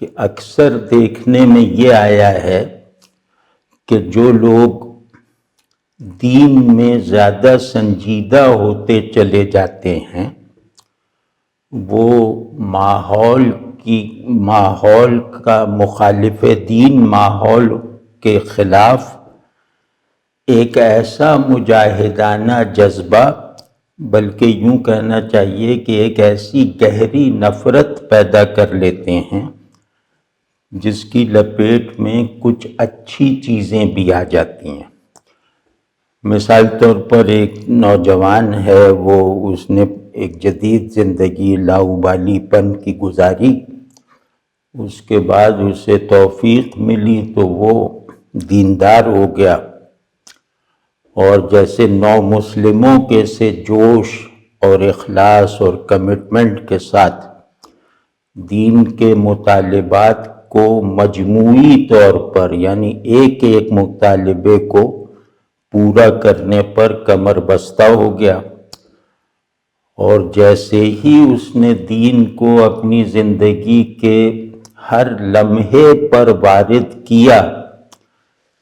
کہ اکثر دیکھنے میں یہ آیا ہے کہ جو لوگ دین میں زیادہ سنجیدہ ہوتے چلے جاتے ہیں وہ ماحول کا مخالف دین ماحول کے خلاف ایک ایسا مجاہدانہ جذبہ، بلکہ یوں کہنا چاہیے کہ ایک ایسی گہری نفرت پیدا کر لیتے ہیں جس کی لپیٹ میں کچھ اچھی چیزیں بھی آ جاتی ہیں۔ مثال طور پر ایک نوجوان ہے، اس نے ایک جدید زندگی لاؤبالی پن کی گزاری، اس کے بعد اسے توفیق ملی تو وہ دیندار ہو گیا، اور جیسے نو مسلموں کے سے جوش اور اخلاص اور کمٹمنٹ کے ساتھ دین کے مطالبات کو مجموعی طور پر، یعنی ایک ایک مطالبے کو پورا کرنے پر کمر بستہ ہو گیا، اور جیسے ہی اس نے دین کو اپنی زندگی کے ہر لمحے پر وارد کیا،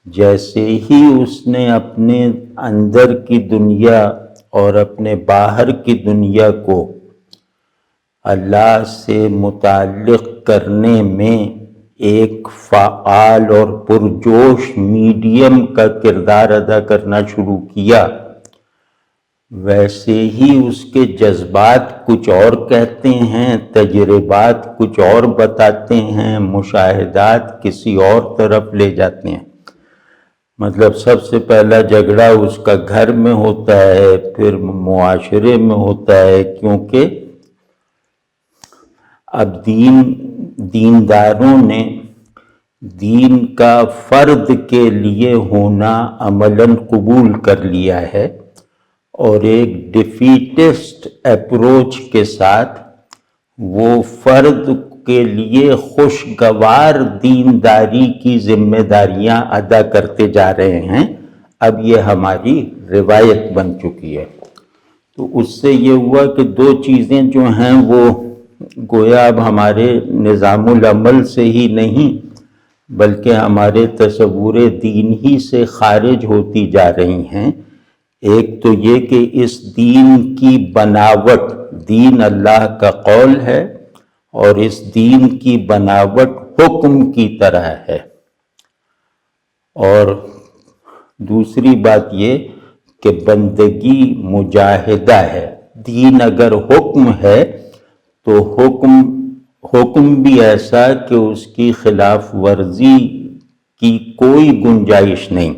جیسے ہی اس نے اپنے اندر کی دنیا اور اپنے باہر کی دنیا کو اللہ سے متعلق کرنے میں ایک فعال اور پرجوش میڈیم کا کردار ادا کرنا شروع کیا، ویسے ہی اس کے جذبات کچھ اور کہتے ہیں، تجربات کچھ اور بتاتے ہیں، مشاہدات کسی اور طرف لے جاتے ہیں۔ مطلب سب سے پہلا جھگڑا اس کا گھر میں ہوتا ہے، پھر معاشرے میں ہوتا ہے، کیونکہ اب دینداروں نے دین کا فرد کے لیے ہونا عملاً قبول کر لیا ہے، اور ایک ڈیفیٹسٹ اپروچ کے ساتھ وہ فرد کے لیے خوشگوار دینداری کی ذمہ داریاں ادا کرتے جا رہے ہیں۔ اب یہ ہماری روایت بن چکی ہے۔ تو اس سے یہ ہوا کہ دو چیزیں جو ہیں وہ گویا اب ہمارے نظام العمل سے ہی نہیں بلکہ ہمارے تصور دین ہی سے خارج ہوتی جا رہی ہیں۔ ایک تو یہ کہ اس دین کی بناوٹ، دین اللہ کا قول ہے اور اس دین کی بناوٹ حکم کی طرح ہے، اور دوسری بات یہ کہ بندگی مجاہدہ ہے۔ دین اگر حکم ہے تو حکم بھی ایسا کہ اس کی خلاف ورزی کی کوئی گنجائش نہیں،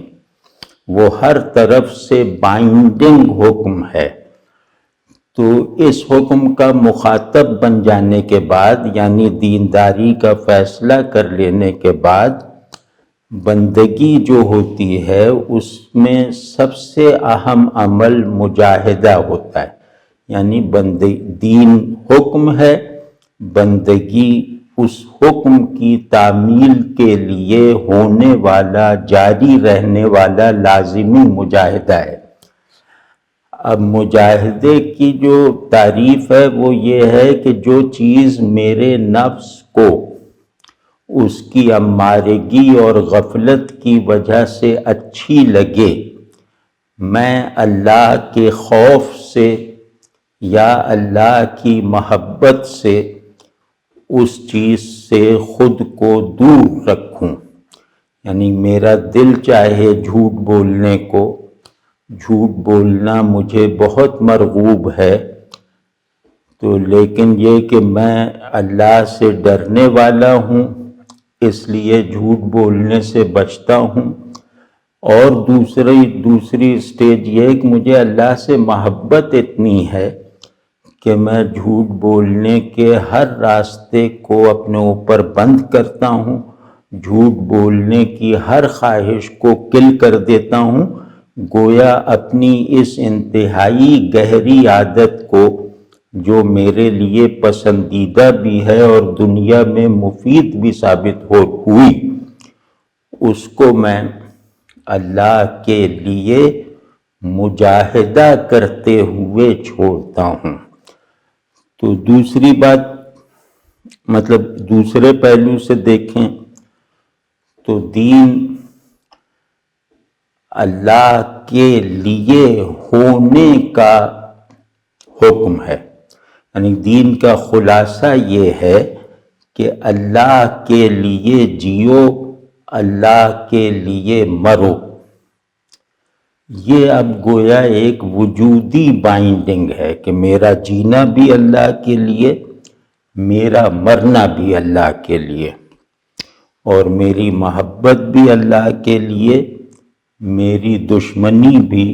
وہ ہر طرف سے بائنڈنگ حکم ہے۔ تو اس حکم کا مخاطب بن جانے کے بعد، یعنی دینداری کا فیصلہ کر لینے کے بعد، بندگی جو ہوتی ہے اس میں سب سے اہم عمل مجاہدہ ہوتا ہے، یعنی دین حکم ہے، بندگی اس حکم کی تعمیل کے لیے ہونے والا، جاری رہنے والا لازمی مجاہدہ ہے۔ اب مجاہدے کی جو تعریف ہے وہ یہ ہے کہ جو چیز میرے نفس کو اس کی امارگی اور غفلت کی وجہ سے اچھی لگے، میں اللہ کے خوف سے یا اللہ کی محبت سے اس چیز سے خود کو دور رکھوں۔ یعنی میرا دل چاہے جھوٹ بولنے کو، جھوٹ بولنا مجھے بہت مرغوب ہے، تو لیکن یہ کہ میں اللہ سے ڈرنے والا ہوں اس لیے جھوٹ بولنے سے بچتا ہوں، اور دوسری سٹیج یہ کہ مجھے اللہ سے محبت اتنی ہے کہ میں جھوٹ بولنے کے ہر راستے کو اپنے اوپر بند کرتا ہوں، جھوٹ بولنے کی ہر خواہش کو کل کر دیتا ہوں، گویا اپنی اس انتہائی گہری عادت کو جو میرے لیے پسندیدہ بھی ہے اور دنیا میں مفید بھی ثابت ہوئی، اس کو میں اللہ کے لیے مجاہدہ کرتے ہوئے چھوڑتا ہوں۔ تو دوسری بات مطلب دوسرے پہلو سے دیکھیں تو دین اللہ کے لیے ہونے کا حکم ہے، یعنی دین کا خلاصہ یہ ہے کہ اللہ کے لیے جیو، اللہ کے لیے مرو۔ یہ اب گویا ایک وجودی بائنڈنگ ہے کہ میرا جینا بھی اللہ کے لیے، میرا مرنا بھی اللہ کے لیے، اور میری محبت بھی اللہ کے لیے، میری دشمنی بھی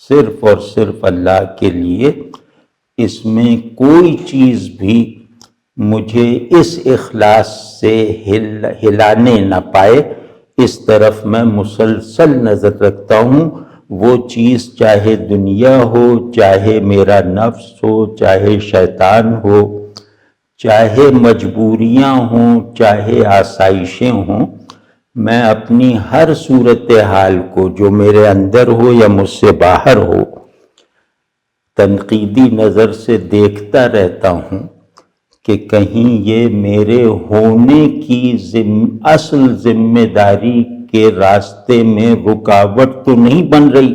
صرف اور صرف اللہ کے لیے۔ اس میں کوئی چیز بھی مجھے اس اخلاص سے ہلانے نہ پائے، اس طرف میں مسلسل نظر رکھتا ہوں۔ وہ چیز چاہے دنیا ہو، چاہے میرا نفس ہو، چاہے شیطان ہو، چاہے مجبوریاں ہوں، چاہے آسائشیں ہوں، میں اپنی ہر صورتحال کو جو میرے اندر ہو یا مجھ سے باہر ہو تنقیدی نظر سے دیکھتا رہتا ہوں کہ کہیں یہ میرے ہونے کی اصل ذمہ داری کے راستے میں رکاوٹ تو نہیں بن رہی،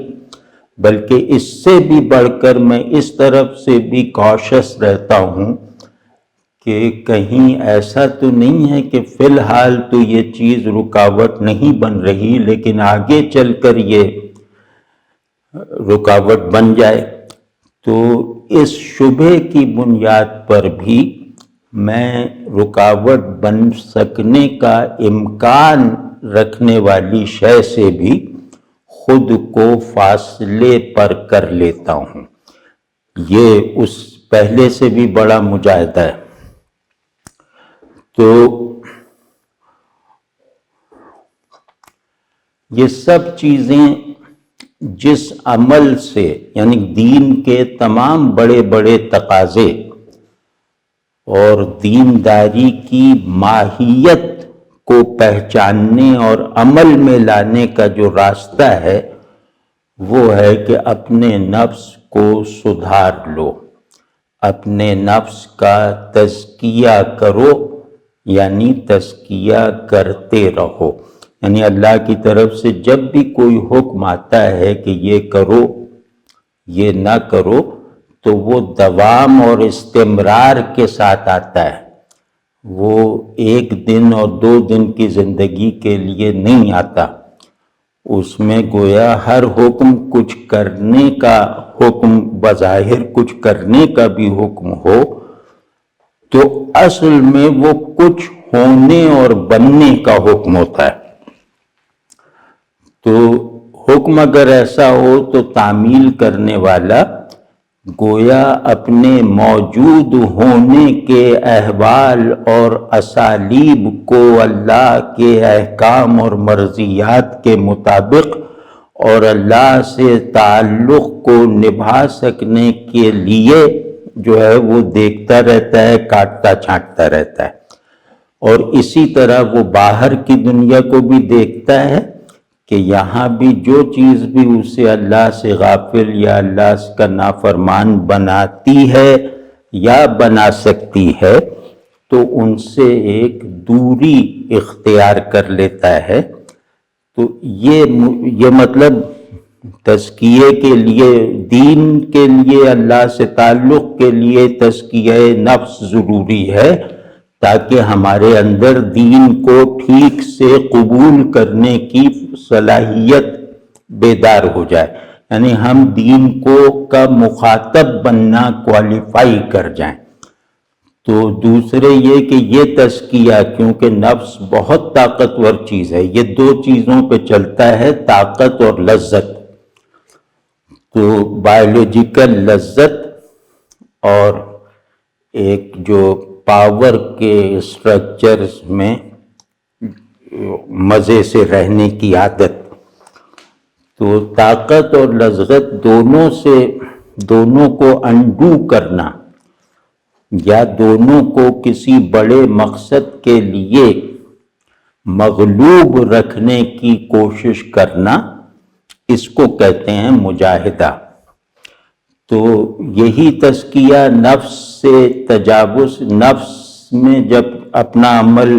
بلکہ اس سے بھی بڑھ کر میں اس طرف سے بھی کوشش رہتا ہوں کہ کہیں ایسا تو نہیں ہے کہ فی الحال تو یہ چیز رکاوٹ نہیں بن رہی لیکن آگے چل کر یہ رکاوٹ بن جائے۔ تو اس شبہ کی بنیاد پر بھی میں رکاوٹ بن سکنے کا امکان رکھنے والی شے سے بھی خود کو فاصلے پر کر لیتا ہوں۔ یہ اس پہلے سے بھی بڑا مجاہدہ ہے۔ تو یہ سب چیزیں جس عمل سے، یعنی دین کے تمام بڑے بڑے تقاضے اور دینداری کی ماہیت کو پہچاننے اور عمل میں لانے کا جو راستہ ہے وہ ہے کہ اپنے نفس کو سدھار لو، اپنے نفس کا تزکیہ کرو، یعنی تزکیہ کرتے رہو۔ یعنی اللہ کی طرف سے جب بھی کوئی حکم آتا ہے کہ یہ کرو، یہ نہ کرو، تو وہ دوام اور استمرار کے ساتھ آتا ہے، وہ ایک دن اور 2 دن کی زندگی کے لیے نہیں آتا۔ اس میں گویا ہر حکم کچھ کرنے کا حکم، بظاہر کچھ کرنے کا بھی حکم ہو، تو اصل میں وہ کچھ ہونے اور بننے کا حکم ہوتا ہے۔ تو حکم اگر ایسا ہو تو تعمیل کرنے والا گویا اپنے موجود ہونے کے احوال اور اسالیب کو اللہ کے احکام اور مرضیات کے مطابق اور اللہ سے تعلق کو نبھا سکنے کے لیے جو ہے وہ دیکھتا رہتا ہے، کاٹتا چھانٹتا رہتا ہے، اور اسی طرح وہ باہر کی دنیا کو بھی دیکھتا ہے کہ یہاں بھی جو چیز بھی اسے اللہ سے غافل یا اللہ کا نافرمان بناتی ہے یا بنا سکتی ہے تو ان سے ایک دوری اختیار کر لیتا ہے۔ تو یہ مطلب تزکیے کے لیے، دین کے لیے، اللہ سے تعلق کے لیے تزکیہ نفس ضروری ہے تاکہ ہمارے اندر دین کو ٹھیک سے قبول کرنے کی صلاحیت بیدار ہو جائے، یعنی ہم دین کا مخاطب بننا کوالیفائی کر جائیں۔ تو دوسرے یہ کہ یہ تزکیہ، کیونکہ نفس بہت طاقتور چیز ہے، یہ 2 چیزوں پہ چلتا ہے، طاقت اور لذت۔ تو بائیولوجیکل لذت اور ایک جو پاور کے اسٹرکچرز میں مزے سے رہنے کی عادت، تو طاقت اور لذت دونوں کو انڈو کرنا یا دونوں کو کسی بڑے مقصد کے لیے مغلوب رکھنے کی کوشش کرنا، اس کو کہتے ہیں مجاہدہ۔ تو یہی تزکیہ نفس سے تجاوز، نفس میں جب اپنا عمل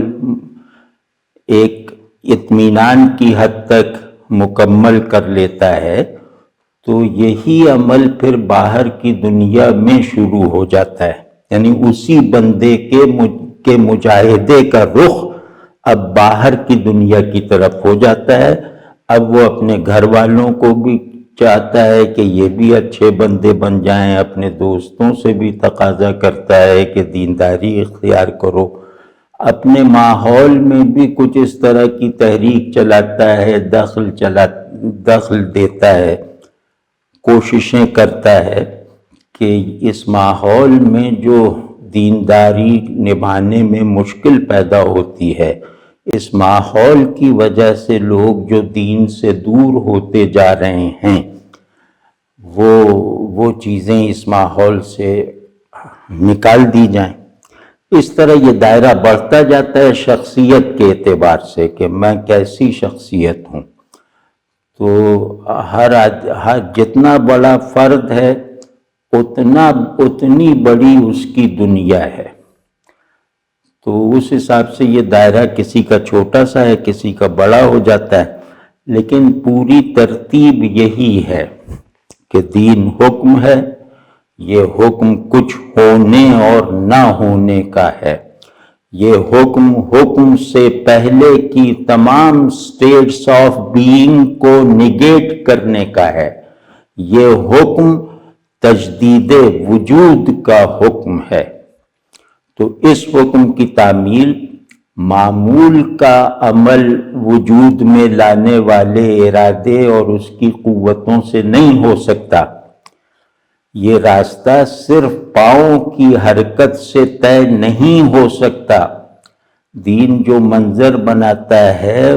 ایک اطمینان کی حد تک مکمل کر لیتا ہے تو یہی عمل پھر باہر کی دنیا میں شروع ہو جاتا ہے، یعنی اسی بندے کے مجاہدے کا رخ اب باہر کی دنیا کی طرف ہو جاتا ہے۔ اب وہ اپنے گھر والوں کو بھی چاہتا ہے کہ یہ بھی اچھے بندے بن جائیں، اپنے دوستوں سے بھی تقاضا کرتا ہے کہ دینداری اختیار کرو، اپنے ماحول میں بھی کچھ اس طرح کی تحریک چلاتا ہے، دخل دیتا ہے، کوششیں کرتا ہے کہ اس ماحول میں جو دینداری نبھانے میں مشکل پیدا ہوتی ہے، اس ماحول کی وجہ سے لوگ جو دین سے دور ہوتے جا رہے ہیں وہ چیزیں اس ماحول سے نکال دی جائیں۔ اس طرح یہ دائرہ بڑھتا جاتا ہے شخصیت کے اعتبار سے کہ میں کیسی شخصیت ہوں۔ تو ہر جتنا بڑا فرد ہے اتنی بڑی اس کی دنیا ہے۔ تو اس حساب سے یہ دائرہ کسی کا چھوٹا سا ہے، کسی کا بڑا ہو جاتا ہے، لیکن پوری ترتیب یہی ہے کہ دین حکم ہے، یہ حکم کچھ ہونے اور نہ ہونے کا ہے، یہ حکم سے پہلے کی تمام سٹیٹس آف بینگ کو نگیٹ کرنے کا ہے، یہ حکم تجدید وجود کا حکم ہے۔ تو اس حکم کی تعمیل معمول کا عمل وجود میں لانے والے ارادے اور اس کی قوتوں سے نہیں ہو سکتا، یہ راستہ صرف پاؤں کی حرکت سے طے نہیں ہو سکتا۔ دین جو منظر بناتا ہے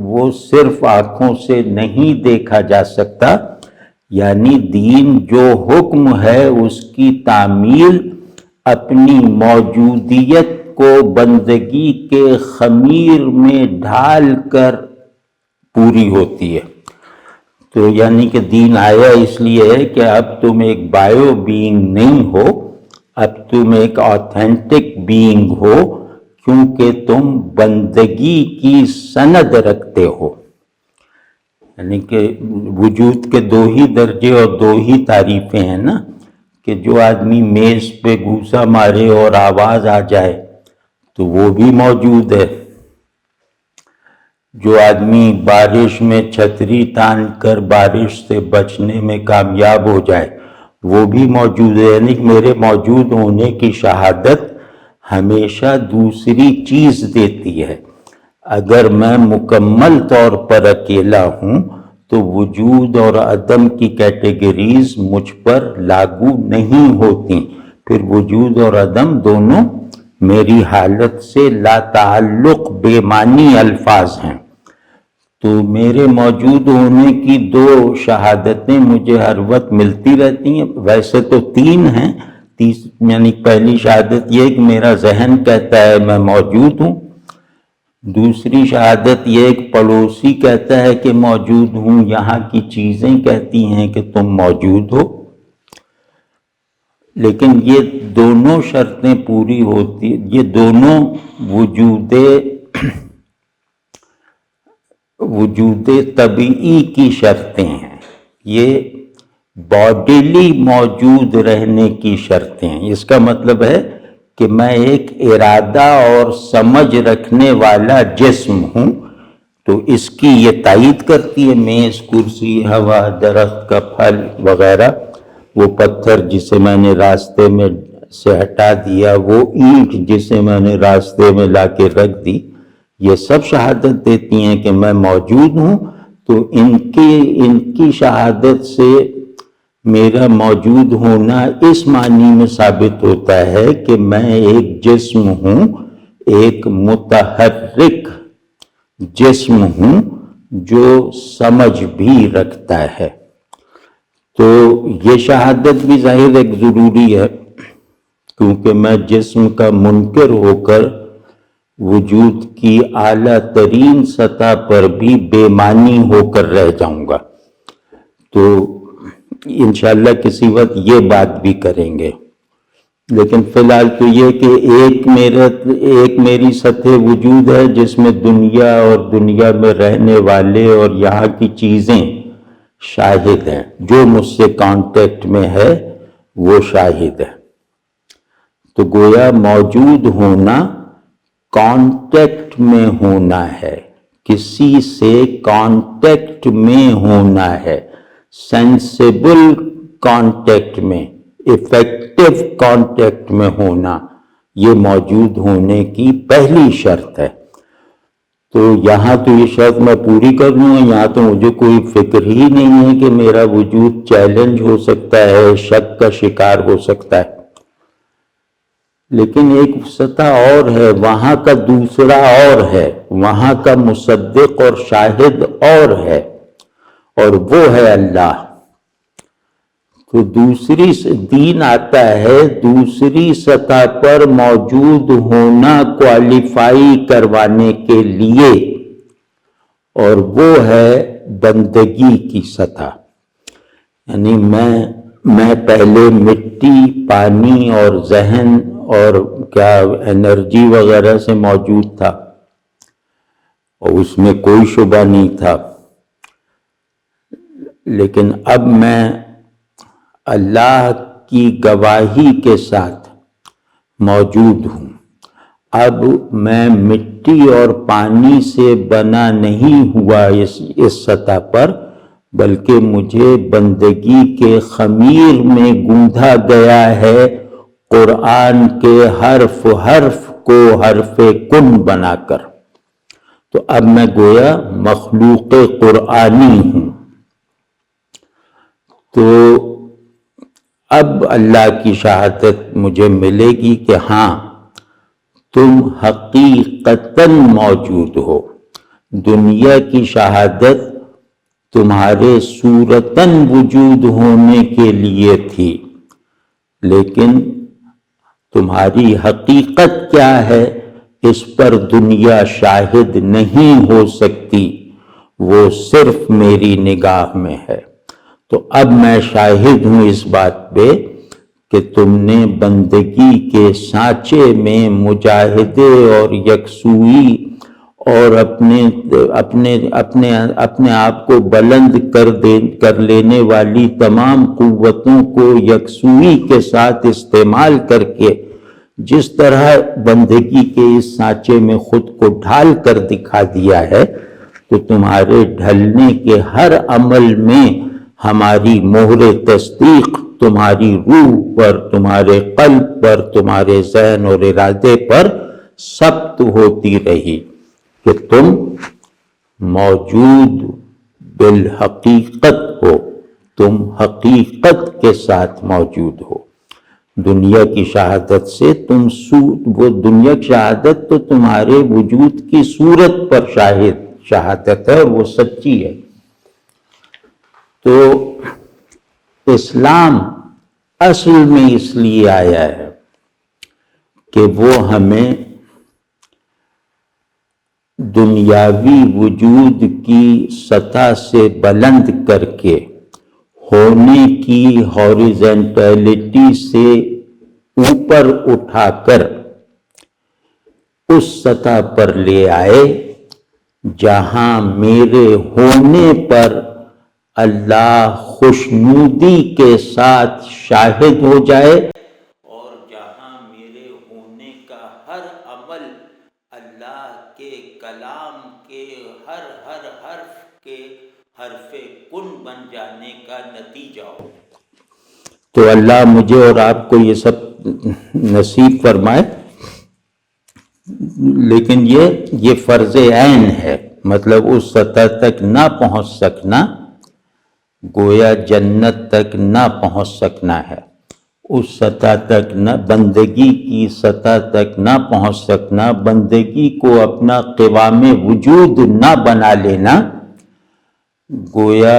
وہ صرف آنکھوں سے نہیں دیکھا جا سکتا، یعنی دین جو حکم ہے اس کی تعمیل اپنی موجودیت کو بندگی کے خمیر میں ڈھال کر پوری ہوتی ہے۔ تو یعنی کہ دین آیا اس لیے ہے کہ اب تم ایک بائیو بینگ نہیں ہو، اب تم ایک آتھینٹک بینگ ہو، کیونکہ تم بندگی کی سند رکھتے ہو۔ یعنی کہ وجود کے دو ہی درجے اور دو ہی تعریفیں ہیں نا، کہ جو آدمی میز پہ گھوسا مارے اور آواز آ جائے تو وہ بھی موجود ہے، جو آدمی بارش میں چھتری تان کر بارش سے بچنے میں کامیاب ہو جائے وہ بھی موجود ہے۔ یعنی کہ میرے موجود ہونے کی شہادت ہمیشہ دوسری چیز دیتی ہے۔ اگر میں مکمل طور پر اکیلا ہوں تو وجود اور عدم کی کیٹیگریز مجھ پر لاگو نہیں ہوتی، پھر وجود اور عدم دونوں میری حالت سے لا تعلق بے معنی الفاظ ہیں۔ تو میرے موجود ہونے کی دو شہادتیں مجھے ہر وقت ملتی رہتی ہیں، ویسے تو تین ہیں، یعنی پہلی شہادت یہ کہ میرا ذہن کہتا ہے میں موجود ہوں، دوسری شہادت یہ کہ پڑوسی کہتا ہے کہ موجود ہوں، یہاں کی چیزیں کہتی ہیں کہ تم موجود ہو۔ لیکن یہ دونوں شرطیں پوری ہوتی، یہ دونوں وجود طبیعی کی شرطیں ہیں، یہ باڈیلی موجود رہنے کی شرطیں ہیں۔ اس کا مطلب ہے کہ میں ایک ارادہ اور سمجھ رکھنے والا جسم ہوں، تو اس کی یہ تائید کرتی ہے میز، کرسی، ہوا، درخت کا پھل وغیرہ، وہ پتھر جسے میں نے راستے میں سے ہٹا دیا، وہ اینٹ جسے میں نے راستے میں لا کے رکھ دی، یہ سب شہادت دیتی ہیں کہ میں موجود ہوں۔ تو ان کی شہادت سے میرا موجود ہونا اس معنی میں ثابت ہوتا ہے کہ میں ایک جسم ہوں، ایک متحرک جسم ہوں جو سمجھ بھی رکھتا ہے۔ تو یہ شہادت بھی ظاہر ایک ضروری ہے، کیونکہ میں جسم کا منکر ہو کر وجود کی اعلیٰ ترین سطح پر بھی بے معنی ہو کر رہ جاؤں گا۔ تو انشاءاللہ کسی وقت یہ بات بھی کریں گے۔ لیکن فی الحال تو یہ کہ ایک میری سطح وجود ہے جس میں دنیا اور دنیا میں رہنے والے اور یہاں کی چیزیں شاہد ہیں. جو مجھ سے کانٹیکٹ میں ہے وہ شاہد ہے. تو گویا موجود ہونا کانٹیکٹ میں ہونا ہے، کسی سے کانٹیکٹ میں ہونا ہے، سینسیبل کانٹیکٹ میں، ایفیکٹو کانٹیکٹ میں ہونا، یہ موجود ہونے کی پہلی شرط ہے. تو یہاں تو یہ شرط میں پوری کر لوں گا، یہاں تو مجھے کوئی فکر ہی نہیں ہے کہ میرا وجود چیلنج ہو سکتا ہے، شک کا شکار ہو سکتا ہے. لیکن ایک سطح اور ہے، وہاں کا دوسرا اور ہے، وہاں کا مصدق اور شاہد اور ہے، اور وہ ہے اللہ. تو دوسری دین آتا ہے دوسری سطح پر موجود ہونا کوالیفائی کروانے کے لیے، اور وہ ہے بندگی کی سطح. یعنی میں پہلے مٹی، پانی اور ذہن اور کیا انرجی وغیرہ سے موجود تھا، اور اس میں کوئی شبہ نہیں تھا. لیکن اب میں اللہ کی گواہی کے ساتھ موجود ہوں. اب میں مٹی اور پانی سے بنا نہیں ہوا اس سطح پر، بلکہ مجھے بندگی کے خمیر میں گوندھا گیا ہے قرآن کے حرف کو حرف کن بنا کر. تو اب میں گویا مخلوق قرآنی ہوں. تو اب اللہ کی شہادت مجھے ملے گی کہ ہاں تم حقیقتاً موجود ہو. دنیا کی شہادت تمہارے صورتاً وجود ہونے کے لیے تھی، لیکن تمہاری حقیقت کیا ہے اس پر دنیا شاہد نہیں ہو سکتی، وہ صرف میری نگاہ میں ہے. تو اب میں شاہد ہوں اس بات پہ کہ تم نے بندگی کے سانچے میں مجاہدے اور یکسوئی اور اپنے آپ کو بلند کر لینے والی تمام قوتوں کو یکسوئی کے ساتھ استعمال کر کے جس طرح بندگی کے اس سانچے میں خود کو ڈھال کر دکھا دیا ہے، تو تمہارے ڈھلنے کے ہر عمل میں ہماری مہر تصدیق تمہاری روح پر، تمہارے قلب پر، تمہارے ذہن اور ارادے پر ثبت ہوتی رہی کہ تم موجود بالحقیقت ہو، تم حقیقت کے ساتھ موجود ہو. دنیا کی شہادت سے وہ دنیا کی شہادت تو تمہارے وجود کی صورت پر شہادت ہے، اور وہ سچی ہے. تو اسلام اصل میں اس لیے آیا ہے کہ وہ ہمیں دنیاوی وجود کی سطح سے بلند کر کے ہونے کی ہاریزنٹیلٹی سے اوپر اٹھا کر اس سطح پر لے آئے جہاں میرے ہونے پر اللہ خوشنودی کے ساتھ شاہد ہو جائے، اور جہاں میرے ہونے کا ہر عمل اللہ کے کلام کے ہر حرف کے حرف کن بن جانے کا نتیجہ ہو. تو اللہ مجھے اور آپ کو یہ سب نصیب فرمائے. لیکن یہ فرض عین ہے، مطلب اس سطح تک نہ پہنچ سکنا گویا جنت تک نہ پہنچ سکنا ہے. اس سطح تک نہ، بندگی کی سطح تک نہ پہنچ سکنا، بندگی کو اپنا قوام وجود نہ بنا لینا، گویا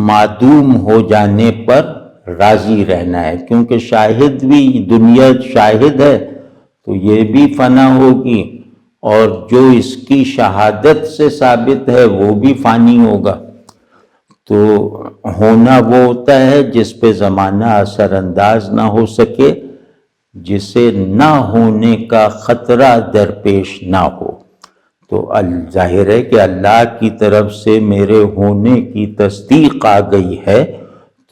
معدوم ہو جانے پر راضی رہنا ہے. کیونکہ شاہد بھی، دنیا شاہد ہے تو یہ بھی فنا ہوگی، اور جو اس کی شہادت سے ثابت ہے وہ بھی فانی ہوگا. تو ہونا وہ ہوتا ہے جس پہ زمانہ اثر انداز نہ ہو سکے، جسے نہ ہونے کا خطرہ درپیش نہ ہو۔ تو ظاہر ہے کہ اللہ کی طرف سے میرے ہونے کی تصدیق آ گئی ہے،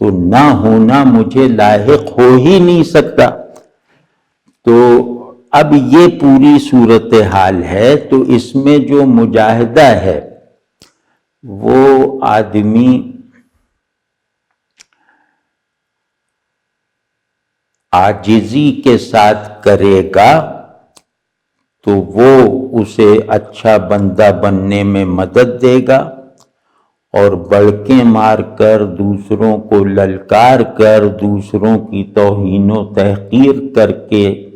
تو نہ ہونا مجھے لاحق ہو ہی نہیں سکتا۔ تو اب یہ پوری صورتحال ہے، تو اس میں جو مجاہدہ ہے وہ آدمی عاجزی کے ساتھ کرے گا تو وہ اسے اچھا بندہ بننے میں مدد دے گا، اور بڑکیں مار کر، دوسروں کو للکار کر، دوسروں کی توہین و تحقیر کر کے،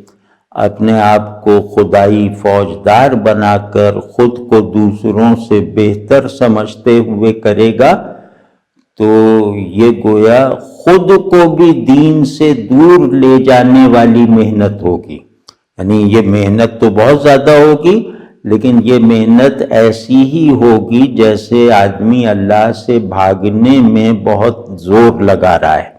اپنے آپ کو خدائی فوجدار بنا کر خود کو دوسروں سے بہتر سمجھتے ہوئے کرے گا، تو یہ گویا خود کو بھی دین سے دور لے جانے والی محنت ہوگی۔ یعنی یہ محنت تو بہت زیادہ ہوگی، لیکن یہ محنت ایسی ہی ہوگی جیسے آدمی اللہ سے بھاگنے میں بہت زور لگا رہا ہے۔